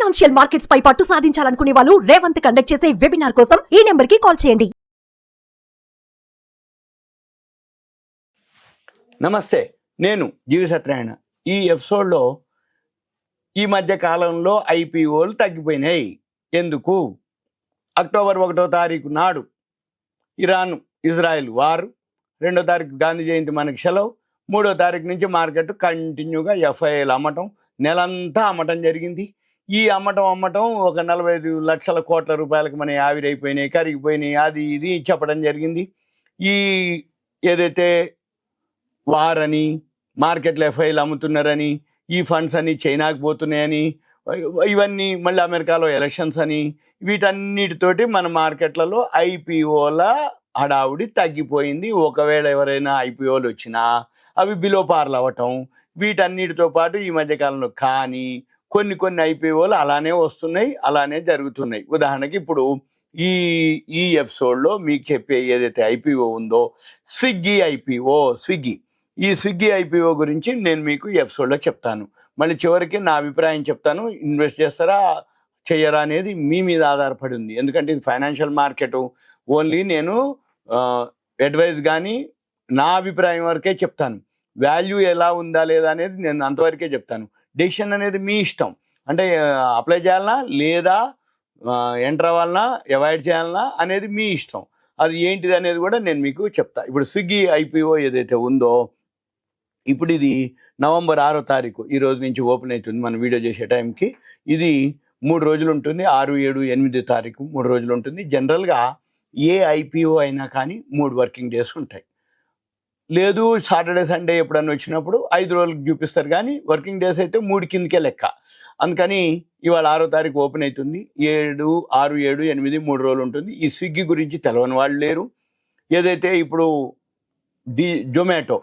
Financial markets పై పట్టు సాధించాలనుకునే వాళ్ళు Revanth conduct చేసే వెబినార్ కోసం ఈ నెంబర్ కి కాల్ చేయండి. నమస్తే, నేను జీవిసత్యనారాయణ. ఈ ఎపిసోడ్లో ఈ మధ్య కాలంలో ఐపీఓలు తగ్గిపోయినాయి. ఎందుకు? అక్టోబర్ 1వ తారీఖు నాడు ఇరాన్ ఇజ్రాయెల్ వారు, 2వ తారీఖు గాంధీ జయంతి మనకి సెలవు, 3వ తారీఖు నుంచి మార్కెట్ కంటిన్యూగా ఎఫ్ఐఐలు అమ్మటం, నెలంతా అమ్మటం జరిగింది. ఈ అమ్మటం ఒక 45 లక్షల కోట్ల రూపాయలకు మన ఆవిరైపోయినాయి, కరిగిపోయినాయి, అది ఇది చెప్పడం జరిగింది. ఈ ఏదైతే వారని, మార్కెట్లో ఎఫ్ఐలు అమ్ముతున్నారని, ఈ ఫండ్స్ అని చైనాకు పోతున్నాయని, ఇవన్నీ మళ్ళీ అమెరికాలో ఎలక్షన్స్ అని, వీటన్నిటితోటి మన మార్కెట్లలో ఐపీఓల హడావుడి తగ్గిపోయింది. ఒకవేళ ఎవరైనా ఐపీఓలు వచ్చినా అవి బిలో పార్లు అవ్వటం, వీటన్నిటితో పాటు ఈ మధ్యకాలంలో కానీ కొన్ని ఐపీఓలు అలానే వస్తున్నాయి, అలానే జరుగుతున్నాయి. ఉదాహరణకి ఇప్పుడు ఈ ఎపిసోడ్లో మీకు చెప్పే ఏదైతే ఐపీఓ ఉందో స్విగ్గీ ఐపీఓ, ఈ స్విగ్గీ ఐపీఓ గురించి నేను మీకు ఈ ఎపిసోడ్లో చెప్తాను. మళ్ళీ చివరికి నా అభిప్రాయం చెప్తాను. ఇన్వెస్ట్ చేస్తారా చేయరా అనేది మీ మీద ఆధారపడి ఉంది. ఎందుకంటే ఇది ఫైనాన్షియల్ మార్కెట్. ఓన్లీ నేను అడ్వైజ్ కానీ నా అభిప్రాయం వరకే చెప్తాను. వాల్యూ ఎలా ఉందా లేదా అనేది నేను అంతవరకే చెప్తాను. డెసిషన్ అనేది మీ ఇష్టం. అంటే అప్లై చేయాలన్నా లేదా ఎంటర్ అవ్వాలన్నా అవాయిడ్ చేయాలన్నా అనేది మీ ఇష్టం. అది ఏంటిది అనేది కూడా నేను మీకు చెప్తా. ఇప్పుడు స్విగ్గీ ఐపీఓ ఏదైతే ఉందో, ఇప్పుడు ఇది నవంబర్ 6వ తారీఖు ఈ రోజు నుంచి ఓపెన్ అవుతుంది. మనం వీడియో చేసే టైంకి ఇది 3 రోజులు ఉంటుంది. 6, 7, 8 తారీఖు 3 రోజులు ఉంటుంది. జనరల్గా ఏ ఐపీఓ అయినా కానీ 3 వర్కింగ్ డేస్ ఉంటాయి. లేదు సాటర్డే సండే ఎప్పుడన్నా వచ్చినప్పుడు 5 రోజులకు చూపిస్తారు, కానీ వర్కింగ్ డేస్ అయితే 3 కిందకే లెక్క. అందుకని ఇవాళ 6వ తారీఖు ఓపెన్ అవుతుంది. 7, 6, 7, 8 3 రోజులు ఉంటుంది. ఈ స్విగ్గీ గురించి తెలవని వాళ్ళు లేరు. ఏదైతే ఇప్పుడు జొమాటో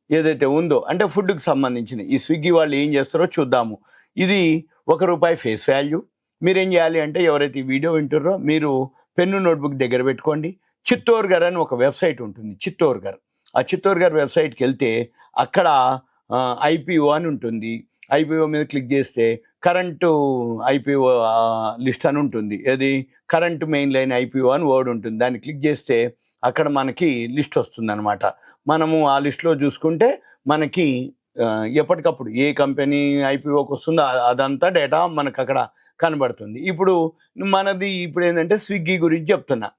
ఏదైతే ఉందో అంటే ఫుడ్కి సంబంధించిన ఈ స్విగ్గీ వాళ్ళు ఏం చేస్తారో చూద్దాము. ఇది ₹1 ఫేస్ వాల్యూ. మీరేం చేయాలి అంటే, ఎవరైతే ఈ వీడియో వింటున్నారో మీరు పెన్ను నోట్బుక్ దగ్గర పెట్టుకోండి. చిత్తోర్గర్ అని ఒక వెబ్సైట్ ఉంటుంది, చిత్తోర్గర్. ఆ చిత్తోర్గర్ వెబ్సైట్కి వెళ్తే అక్కడ ఐపీఓ అని ఉంటుంది. ఐపీఓ మీద క్లిక్ చేస్తే కరెంటు ఐపీఓ లిస్ట్ అని ఉంటుంది. అది కరెంట్ మెయిన్ లైన్ ఐపీఓ అని వర్డ్ ఉంటుంది. దాన్ని క్లిక్ చేస్తే అక్కడ మనకి లిస్ట్ వస్తుంది అనమాట. మనము ఆ లిస్ట్లో చూసుకుంటే మనకి ఎప్పటికప్పుడు ఏ కంపెనీ ఐపీఓకి వస్తుందో అదంతా డేటా మనకు అక్కడ కనబడుతుంది. ఇప్పుడు ఏంటంటే స్విగ్గీ గురించి చెప్తున్నా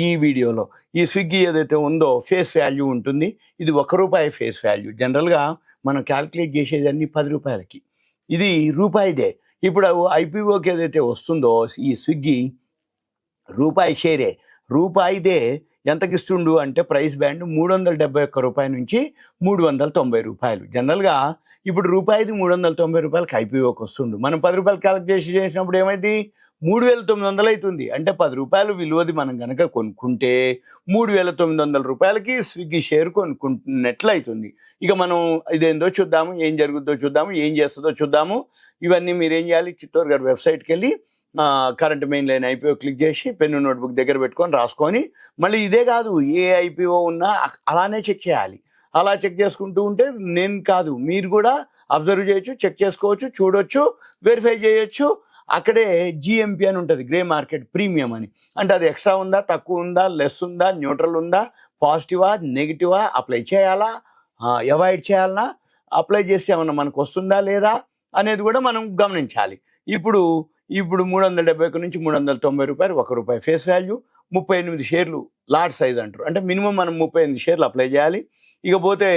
ఈ వీడియోలో. ఈ స్విగ్గీ ఏదైతే ఉందో ఫేస్ వాల్యూ ఉంటుంది. ఇది ₹1 ఫేస్ వాల్యూ. జనరల్గా మనం క్యాల్కులేట్ చేసేది అన్ని ₹10. ఇది రూపాయిదే. ఇప్పుడు ఐపీఓకి ఏదైతే వస్తుందో ఈ స్విగ్గీ రూపాయి షేరే, రూపాయిదే. ఎంతకి ఇస్తుండు అంటే ప్రైస్ బ్యాండ్ ₹371 నుంచి ₹390. జనరల్గా ఇప్పుడు రూపాయిది ₹390 ఐపీఓకి వస్తుండు. మనం ₹10 క్యాల్కులేషన్ చేసినప్పుడు ఏమైంది? 3,900 అవుతుంది. అంటే ₹10 విలువది మనం కనుక కొనుక్కుంటే ₹3,900 స్విగ్గీ షేర్ కొనుక్కుంటున్నట్లు అవుతుంది. ఇక మనం ఇదేందో చూద్దాము, ఏం జరుగుతుందో చూద్దాము, ఏం చేస్తుందో చూద్దాము. ఇవన్నీ మీరేం చేయాలి? చిత్తోర్గర్ వెబ్సైట్కి వెళ్ళి current main line IPO click చేసి పెన్ను నోట్బుక్ దగ్గర పెట్టుకొని రాసుకొని, మళ్ళీ ఇదే కాదు ఏ ఐపీఓ ఉన్నా అలానే చెక్ చేయాలి. అలా చెక్ చేసుకుంటూ ఉంటే నేను కాదు, మీరు కూడా అబ్జర్వ్ చేయొచ్చు, చెక్ చేసుకోవచ్చు, చూడొచ్చు, వెరిఫై చేయొచ్చు. అక్కడే జిఎంపీ అని ఉంటుంది, గ్రే మార్కెట్ ప్రీమియం అని. అంటే అది ఎక్స్ట్రా ఉందా, తక్కువ ఉందా, లెస్ ఉందా, న్యూట్రల్ ఉందా, పాజిటివా, నెగిటివా, అప్లై చేయాలా, అవాయిడ్ చేయాలన్నా, అప్లై చేస్తే ఏమన్నా మనకు వస్తుందా లేదా అనేది కూడా మనం గమనించాలి. ఇప్పుడు 371 నుంచి ₹390, ₹1 ఫేస్ వాల్యూ, 38 షేర్లు లాట్ సైజ్ అంటారు. అంటే మినిమం మనం 38 షేర్లు అప్లై చేయాలి. ఇకపోతే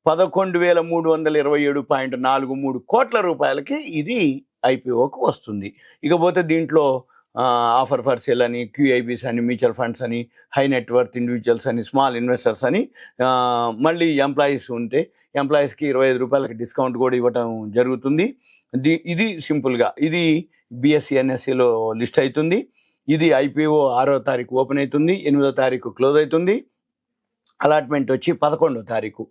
₹11,327.43 కోట్ల ఇది ఐపీఓకి వస్తుంది. ఇకపోతే దీంట్లో ఆఫర్ ఫర్ సేల్ అని, క్యూఐబీస్ అని, మ్యూచువల్ ఫండ్స్ అని, హై నెట్వర్త్ ఇండివిజువల్స్ అని, స్మాల్ ఇన్వెస్టర్స్ అని, మళ్ళీ ఎంప్లాయీస్ ఉంటే ఎంప్లాయీస్కి ₹25 డిస్కౌంట్ కూడా ఇవ్వటం జరుగుతుంది. ఇది సింపుల్గా ఇది బిఎస్సి ఎన్ఎస్సిలో లిస్ట్ అవుతుంది. ఇది ఐపీఓ 6వ తారీఖు ఓపెన్ అవుతుంది, 8వ తారీఖు క్లోజ్ అవుతుంది. అలాట్మెంట్ వచ్చి 11వ తారీఖు.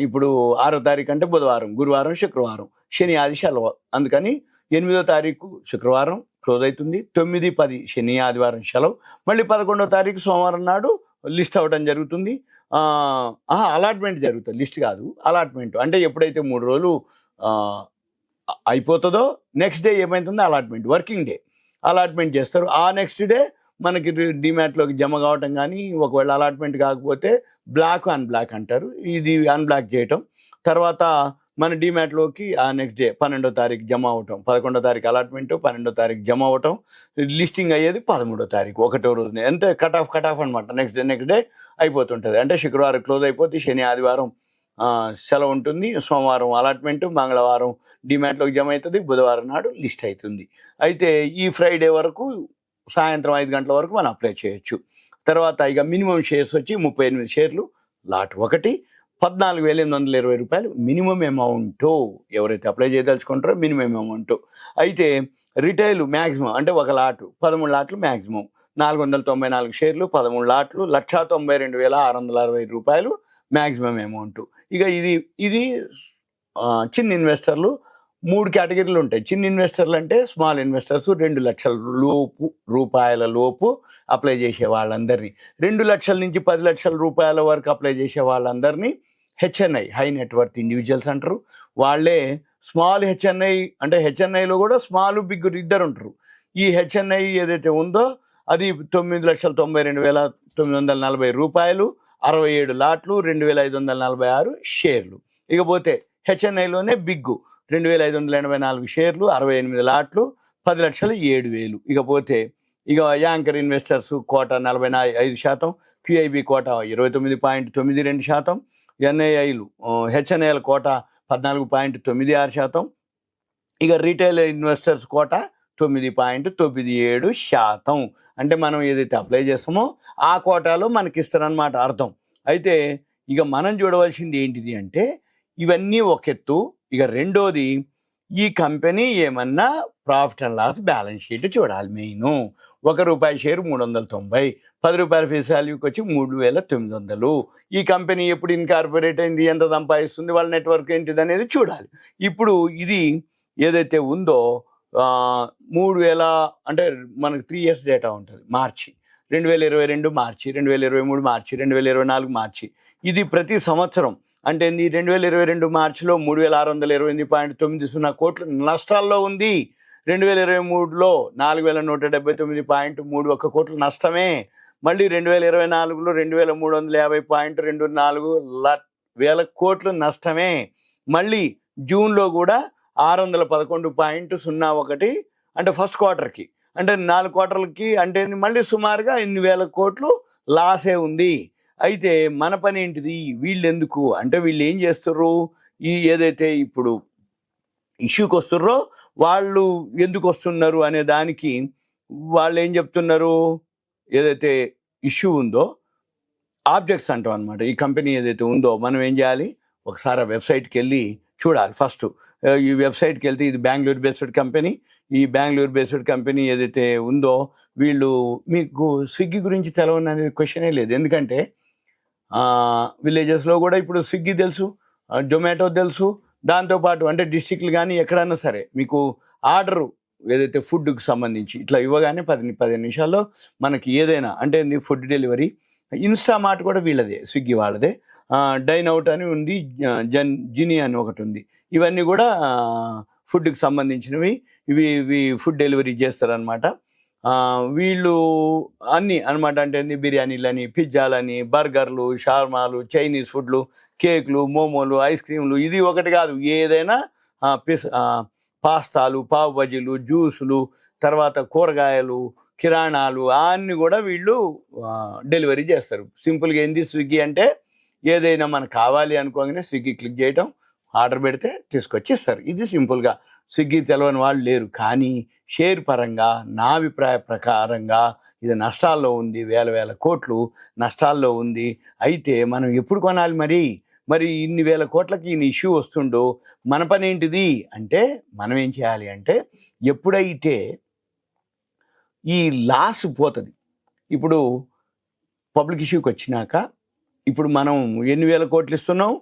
ఇప్పుడు 6వ తారీఖు అంటే బుధవారం, గురువారం, శుక్రవారం, శని ఆది సెలవు. అందుకని 8వ తారీఖు శుక్రవారం క్లోజ్ అవుతుంది. 9, 10 శని ఆదివారం సెలవు. మళ్ళీ 11వ తారీఖు సోమవారం నాడు లిస్ట్ అవ్వడం జరుగుతుంది. అలాట్మెంట్ జరుగుతుంది, లిస్ట్ కాదు, అలాట్మెంట్. అంటే ఎప్పుడైతే 3 రోజులు అయిపోతుందో నెక్స్ట్ డే ఏమైతుందో అలాట్మెంట్, వర్కింగ్ డే అలాట్మెంట్ చేస్తారు. ఆ నెక్స్ట్ డే మనకి డిమాట్లోకి జమ కావటం, కానీ ఒకవేళ అలాట్మెంట్ కాకపోతే బ్లాక్ అన్బ్లాక్ అంటారు, ఇది అన్బ్లాక్ చేయటం. తర్వాత మన డిమాట్లోకి ఆ నెక్స్ట్ డే 12వ తారీఖు జమ అవటం, 11వ తారీఖు అలాట్మెంట్, 12వ తారీఖు జమ అవటం, లిస్టింగ్ అయ్యేది 13వ తారీఖు, ఒకటో రోజునే. అంటే కట్ ఆఫ్ అనమాట. నెక్స్ట్ డే అయిపోతుంటుంది. అంటే శుక్రవారం క్లోజ్ అయిపోతే శని ఆదివారం సెలవు ఉంటుంది, సోమవారం అలాట్మెంట్, మంగళవారం డిమాట్లోకి జమ అవుతుంది, బుధవారం నాడు లిస్ట్ అవుతుంది. అయితే ఈ ఫ్రైడే వరకు సాయంత్రం 5 గంటల వరకు మనం అప్లై చేయొచ్చు. తర్వాత ఇక మినిమం షేర్స్ వచ్చి 38 షేర్లు, లాట్ 1, 14,820 రూపాయలు మినిమం అమౌంట్. ఎవరైతే అప్లై చేయదలుచుకుంటారో మినిమం అమౌంట్. అయితే రిటైల్ మ్యాక్సిమం అంటే ఒక లాటు 13 లాట్లు మ్యాక్సిమం, 494 షేర్లు, 13 లాట్లు, 192,660 రూపాయలు మ్యాక్సిమం అమౌంట్. ఇక ఇది చిన్న ఇన్వెస్టర్లు 3 కేటగిరీలు ఉంటాయి. చిన్న ఇన్వెస్టర్లు అంటే స్మాల్ ఇన్వెస్టర్స్, 2 లక్షల రూపాయల లోపు అప్లై చేసే వాళ్ళందరినీ, 2 లక్షల నుంచి 10 లక్షల రూపాయల వరకు అప్లై చేసే వాళ్ళందరినీ హెచ్ఎన్ఐ, హై నెట్వర్త్ ఇండివిజువల్స్ అంటారు. వాళ్ళే స్మాల్ హెచ్ఎన్ఐ. అంటే హెచ్ఎన్ఐలో కూడా స్మాల్ బిగ్ ఇద్దరు ఉంటారు. ఈ హెచ్ఎన్ఐ ఏదైతే ఉందో అది 9,92,940 రూపాయలు, 67 లాట్లు, 2,546 షేర్లు. ఇకపోతే హెచ్ఎన్ఐలోనే బిగ్గు 2,584 షేర్లు, 68 లాట్లు, 10,07,000. ఇకపోతే anchor investors quota 45%, QIB quota 29.92%, ఎన్ఐఐలు హెచ్ఎన్ఐల కోటా 14.96%, ఇక రీటైల్ ఇన్వెస్టర్స్ కోటా 9.97%. అంటే మనం ఏదైతే అప్లై చేస్తామో ఆ కోటాలో మనకి ఇస్తారనమాట అర్థం. అయితే ఇక మనం చూడవలసింది ఏంటిది అంటే ఇవన్నీ ఒక ఎత్తు. ఇక రెండోది, ఈ కంపెనీ ఏమన్నా profit and loss balance sheet చూడాలి. మెయిన్ ₹1 షేరు 390, ₹10 ఫేస్ వాల్యూకి వచ్చి 3,900. ఈ కంపెనీ ఎప్పుడు ఇన్కార్పొరేట్ అయింది, ఎంత సంపాదిస్తుంది, వాళ్ళ నెట్వర్క్ ఏంటిది అనేది చూడాలి. ఇప్పుడు ఇది ఏదైతే ఉందో 3,000 అంటే మనకు 3 years డేటా ఉంటుంది. మార్చి 2022 మార్చి, 2023 మార్చి, 2024 మార్చి. ఇది ప్రతి సంవత్సరం అంటే 2022 మార్చిలో 3,628.90 కోట్లు నష్టాల్లో ఉంది. 2023లో 4,179.31 కోట్లు నష్టమే. మళ్ళీ 2024లో 2,350.24 కోట్లు నష్టమే. మళ్ళీ జూన్లో కూడా 611.01 అంటే ఫస్ట్ క్వార్టర్కి, అంటే 4 క్వార్టర్లకి, అంటే మళ్ళీ సుమారుగా ఇన్ని వేల కోట్లు లాసే ఉంది. అయితే మన పని ఏంటిది, వీళ్ళు ఎందుకు అంటే వీళ్ళు ఏం చేస్తుర్రు, ఈ ఏదైతే ఇప్పుడు ఇష్యూకి వస్తుర్రో వాళ్ళు ఎందుకు వస్తున్నారు అనే దానికి వాళ్ళు ఏం చెప్తున్నారు, ఏదైతే ఇష్యూ ఉందో ఆబ్జెక్ట్స్ అంటాం అనమాట. ఈ కంపెనీ ఏదైతే ఉందో మనం ఏం చేయాలి, ఒకసారి ఆ వెబ్సైట్కి వెళ్ళి చూడాలి. ఫస్ట్ ఈ వెబ్సైట్కి వెళ్తే ఇది బెంగళూరు బేస్డ్ కంపెనీ. ఈ బెంగళూరు బేస్డ్ కంపెనీ ఏదైతే ఉందో వీళ్ళు, మీకు స్విగ్గీ గురించి తెలవని క్వశ్చనే లేదు. ఎందుకంటే విలేజెస్లో కూడా ఇప్పుడు స్విగ్గీ తెలుసు, జొమాటో తెలుసు. దాంతోపాటు అంటే డిస్ట్రిక్ట్లు కానీ ఎక్కడన్నా సరే మీకు ఆర్డరు ఏదైతే ఫుడ్కి సంబంధించి ఇట్లా ఇవ్వగానే 15 నిమిషాల్లో మనకి ఏదైనా అంటే ఫుడ్ డెలివరీ. ఇన్స్టామార్ట్ కూడా వీళ్ళదే, స్విగ్గీ వాళ్ళదే. డైన్ అవుట్ అని ఉంది, జిని అని ఒకటి ఉంది. ఇవన్నీ కూడా ఫుడ్కి సంబంధించినవి. ఇవి ఫుడ్ డెలివరీ చేస్తారనమాట. వీళ్ళు అన్నీ అనమాట. అంటే బిర్యానీలని, పిజ్జాలని, బర్గర్లు, షార్మాలు, చైనీస్ ఫుడ్లు, కేకులు, మోమోలు, ఐస్ క్రీమ్లు, ఇది ఒకటి కాదు ఏదైనా, పాస్తాలు, పావు బజ్జీలు, జ్యూసులు, తర్వాత కూరగాయలు, కిరాణాలు అన్నీ కూడా వీళ్ళు డెలివరీ చేస్తారు. సింపుల్గా ఏంది స్విగ్గీ అంటే, ఏదైనా మనకు కావాలి అనుకోగానే స్విగ్గీ క్లిక్ చేయటం, ఆర్డర్ పెడితే తీసుకొచ్చి ఇస్తారు. ఇది సింపుల్గా. స్విగ్గీ తెలవని వాళ్ళు లేరు. కానీ షేర్ పరంగా నా అభిప్రాయ ప్రకారంగా ఇది నష్టాల్లో ఉంది, వేల కోట్లు నష్టాల్లో ఉంది. అయితే మనం ఎప్పుడు కొనాలి మరి ఇన్ని వేల కోట్లకి ఈయన ఇష్యూ వస్తుండో మన పని ఏంటిది అంటే, మనం ఏం చేయాలి అంటే, ఎప్పుడైతే ఈ లాస్ పోతుంది, ఇప్పుడు పబ్లిక్ ఇష్యూకి వచ్చినాక ఇప్పుడు మనం ఎన్ని వేల కోట్లు ఇస్తున్నాం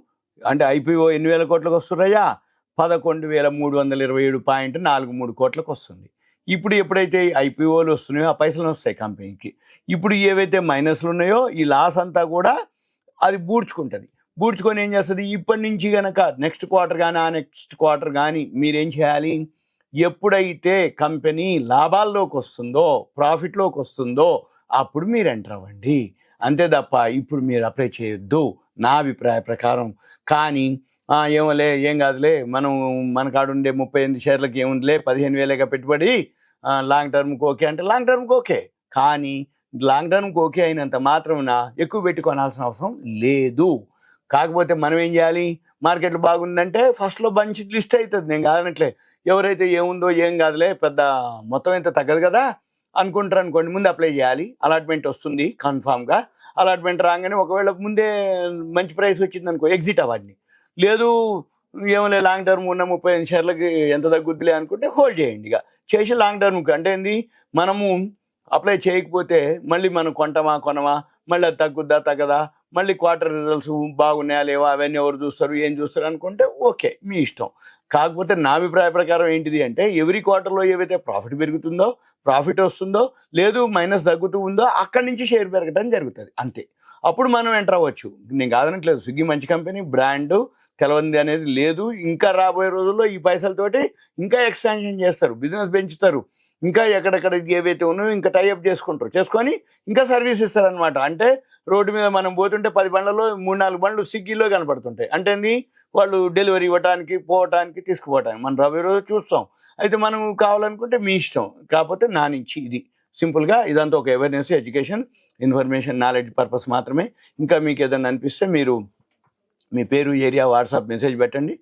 అంటే, ఐపీఓ ఎన్ని వేల కోట్లకు వస్తున్నాయా, 11,327.43 కోట్లకు వస్తుంది. ఇప్పుడు ఎప్పుడైతే ఐపీఓలు వస్తున్నాయో ఆ పైసలు వస్తాయి కంపెనీకి. ఇప్పుడు ఏవైతే మైనస్లు ఉన్నాయో ఈ లాస్ అంతా కూడా అది బూడ్చుకొని ఏం చేస్తుంది, ఇప్పటి నుంచి కనుక నెక్స్ట్ క్వార్టర్ కానీ ఆ నెక్స్ట్ క్వార్టర్ కానీ మీరేం చేయాలి, ఎప్పుడైతే కంపెనీ లాభాల్లోకి వస్తుందో, ప్రాఫిట్లోకి వస్తుందో అప్పుడు మీరు ఎంటర్ అవ్వండి. అంతే తప్ప ఇప్పుడు మీరు అప్లై చేయొద్దు నా అభిప్రాయ ప్రకారం. కానీ ఏమోలే ఏం కాదులే, మన కాడుండే 38 షేర్లకి ఏముందిలే 15,000గా పెట్టుబడి, లాంగ్ టర్మ్కి ఓకే అంటే లాంగ్ టర్మ్కి ఓకే. కానీ లాంగ్ టర్మ్కి ఓకే అయినంత మాత్రమున ఎక్కువ పెట్టుకోవాల్సిన అవసరం లేదు. కాకపోతే మనం ఏం చేయాలి, మార్కెట్లు బాగుందంటే ఫస్ట్లో మంచి లిస్ట్ అవుతుంది, నేను కాదనట్లే. ఎవరైతే ఏముందో ఏం కాదులే పెద్ద మొత్తం ఎంత తగ్గదు కదా అనుకుంటారు అనుకోండి, ముందు అప్లై చేయాలి. అలాట్మెంట్ వస్తుంది కన్ఫామ్గా. అలాట్మెంట్ రాగానే ఒకవేళ ముందే మంచి ప్రైస్ వచ్చింది అనుకో, ఎగ్జిట్ అవ్వండి. లేదు ఏమో లాంగ్ టర్మ్ ఉన్న 35 షేర్లకి ఎంత తగ్గుద్దిలే అనుకుంటే హోల్డ్ చేయండి. ఇక చేసి లాంగ్ టర్మ్కి అంటే ఏంది, మనము అప్లై చేయకపోతే మళ్ళీ మనం కొనమా, మళ్ళీ అది తగ్గుద్దా తగ్గదా, మళ్ళీ క్వార్టర్ రిజల్ట్స్ బాగున్నాయా లేవా అవన్నీ ఎవరు చూస్తారు ఏం చూస్తారు అనుకుంటే ఓకే మీ ఇష్టం. కాకపోతే నా అభిప్రాయ ప్రకారం ఏంటిది అంటే, ఎవ్రీ క్వార్టర్లో ఏవైతే ప్రాఫిట్ పెరుగుతుందో, ప్రాఫిట్ వస్తుందో, లేదు మైనస్ తగ్గుతూ ఉందో అక్కడి నుంచి షేర్ పెరగడం జరుగుతుంది అంతే. అప్పుడు మనం ఎంటర్ అవ్వచ్చు. నేను కాదనట్లేదు, స్విగ్గీ మంచి కంపెనీ, బ్రాండ్ తెలవంది అనేది లేదు. ఇంకా రాబోయే రోజుల్లో ఈ పైసలతోటి ఇంకా ఎక్స్పాన్షన్ చేస్తారు, బిజినెస్ పెంచుతారు, ఇంకా ఎక్కడెక్కడ ఏవైతే ఉన్నాయో ఇంకా టైఅప్ చేసుకొని ఇంకా సర్వీస్ ఇస్తారనమాట. అంటే రోడ్డు మీద మనం పోతుంటే 10 బండ్లలో 3-4 బండ్లు స్విగ్గీలో కనపడుతుంటాయి. అంటే ఏంది, వాళ్ళు డెలివరీ ఇవ్వడానికి పోవటానికి తీసుకుపోవటానికి మనం రాబోయే రోజు చూస్తాం. అయితే మనం కావాలనుకుంటే మీ ఇష్టం. కాకపోతే నా నుంచి ఇది సింపుల్గా ఇదంతా ఒక awareness, education, information, knowledge purpose మాత్రమే. ఇంకా మీకు ఏదైనా అనిపిస్తే మీరు మీ పేరు, ఏరియా, వాట్సాప్ మెసేజ్ పెట్టండి,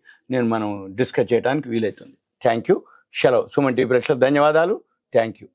మనం డిస్కస్ చేయడానికి వీలవుతుంది. Thank you. సెలవు. సుమన్ టీవీ ప్రేక్షకులకు ధన్యవాదాలు. Thank you.